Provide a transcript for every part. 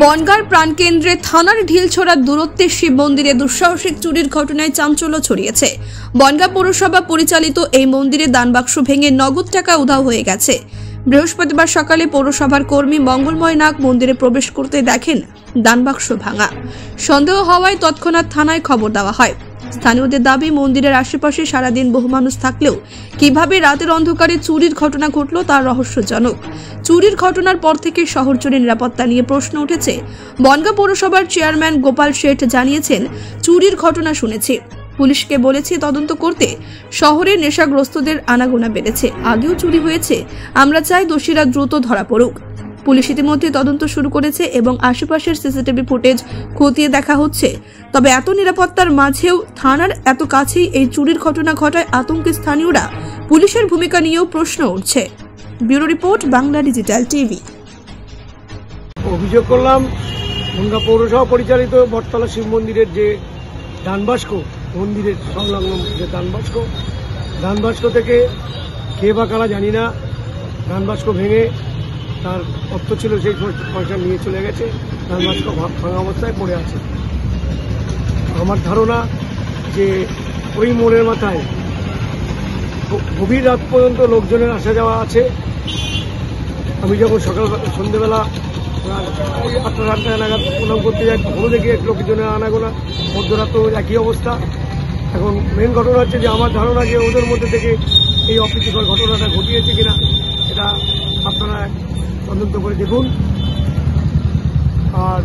বনগাঁর প্রাণকেন্দ্রে থানার ঢিলছড়ার দূরত্বে শিব মন্দিরে দুঃসাহসিক চুরির ঘটনায় চাঞ্চল্য ছড়িয়েছে। বনগাঁ পৌরসভা পরিচালিত এই মন্দিরে দানবাক্স ভেঙে নগদ টাকা উধাও হয়ে গেছে। বৃহস্পতিবার সকালে পৌরসভার কর্মী মঙ্গলময় নাগ মন্দিরে প্রবেশ করতে দেখেন দানবাক্স ভাঙা। সন্দেহ হওয়ায় তৎক্ষণাৎ থানায় খবর দেওয়া হয়। স্থানীয়দের দাবি, মন্দিরের আশেপাশে সারাদিন বহু মানুষ থাকলেও কিভাবে রাতের অন্ধকারে চুরির ঘটনা ঘটল তা রহস্যজনক। চুরির ঘটনার পর থেকে শহর জুড়ে নিরাপত্তা নিয়ে প্রশ্ন উঠেছে। বনগাঁ পৌরসভার চেয়ারম্যান গোপাল শেঠ জানিয়েছেন, চুরির ঘটনা শুনেছি, পুলিশকে বলেছি তদন্ত করতে। শহরে নেশাগ্রস্তদের আনাগোনা বেড়েছে, আগেও চুরি হয়েছে, আমরা চাই দোষীরা দ্রুত ধরা পড়ুক। পুলিশ ইতিমধ্যে তদন্ত শুরু করেছে এবং আশেপাশের সিসিটিভি ফুটেজ খতিয়ে দেখা হচ্ছে। তবে এত নিরাপত্তার মাঝেও থানার এত কাছেই এই চুরির ঘটনা ঘটায় আতঙ্কে স্থানীয়রা। পুলিশের ভূমিকা নিয়েও প্রশ্ন উঠছে। Bureau report, Bangla digital TV. অভিযোগ করলাম বনগাঁ পৌরসভা পরিচালিত বটতলা শিব মন্দিরের যে দানবাক্স, মন্দিরের সংলগ্ন যে দানবাক্স থেকে কে বা কারা জানি না দানবাক্স ভেঙে তার অর্থ ছিল সেই পয়সা নিয়ে চলে গেছে। দানবাক্স ভাঙা অবস্থায় পড়ে আছে। আমার ধারণা যে ওই মোড়ের মাথায় গভীর রাত পর্যন্ত লোকজনের আসা যাওয়া আছে। আমি যখন সন্ধ্যেবেলা 8-9 নাগাদ প্রণাম করতে যাই, তখনও দেখি এক লোকজনের আনাগোনা, মধ্যরাত্রেও একই অবস্থা। এখন মেন ঘটনা হচ্ছে যে আমার ধারণা যে ওদের মধ্যে থেকে এই অপ্রীতিকর ঘটনাটা ঘটিয়েছে কিনা এটা আপনারা তদন্ত করে দেখুন। আর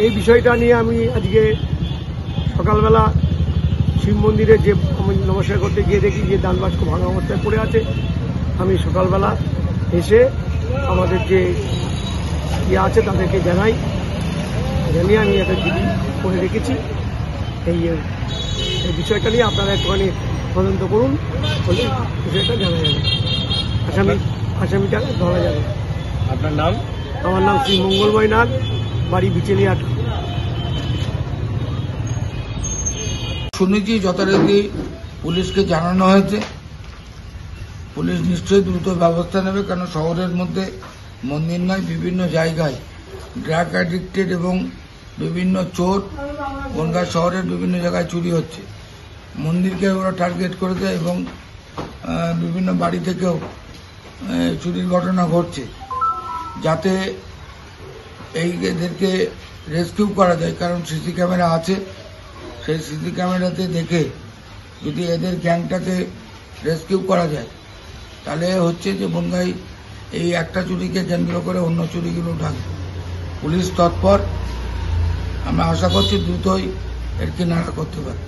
এই বিষয়টা নিয়ে আমি আজকে সকালবেলা শিব মন্দিরে যে আমি নমস্কার করতে গিয়ে দেখি যে দানবাক্স ভাঙা অবস্থায় পড়ে আছে। আমি সকালবেলা এসে আমাদের যে ইয়ে আছে তাদেরকে জানিয়ে আমি একটা জিডি করে রেখেছি। এই বিষয়টা নিয়ে আপনারা একটুখানি তদন্ত করুন, বলে বিষয়টা জানা যাবে, আসামিটা ধরা যাবে। আপনার নাম? আমার নাম শ্রী মঙ্গলময় নাগ, বাড়ি বিচেলিয়াট। শুনেছি যথারীতি পুলিশকে জানানো হয়েছে। পুলিশ নিশ্চয়ই দ্রুত ব্যবস্থা নেবে, কারণ শহরের মধ্যে মন্দির নয়, বিভিন্ন জায়গায় ড্রাগ অ্যাডিক্টেড এবং বিভিন্ন চোর বনগাঁ শহরের বিভিন্ন জায়গায় চুরি হচ্ছে। মন্দিরকে ওরা টার্গেট করেছে এবং বিভিন্ন বাড়ি থেকেও চুরির ঘটনা ঘটছে। যাতে এদেরকে রেস্কিউ করা যায়, কারণ সিসি ক্যামেরা আছে, সেই সিসি ক্যামেরাতে দেখে যদি এদের গ্যাংটাকে রেস্কিউ করা যায়, তাহলে হচ্ছে যে বনগাঁয় এই একটা চুরিকে কেন্দ্র করে অন্য চুরিগুলো ঢাকবে। পুলিশ তৎপর, আমরা আশা করছি দ্রুতই এর কিনারা করতে পারে।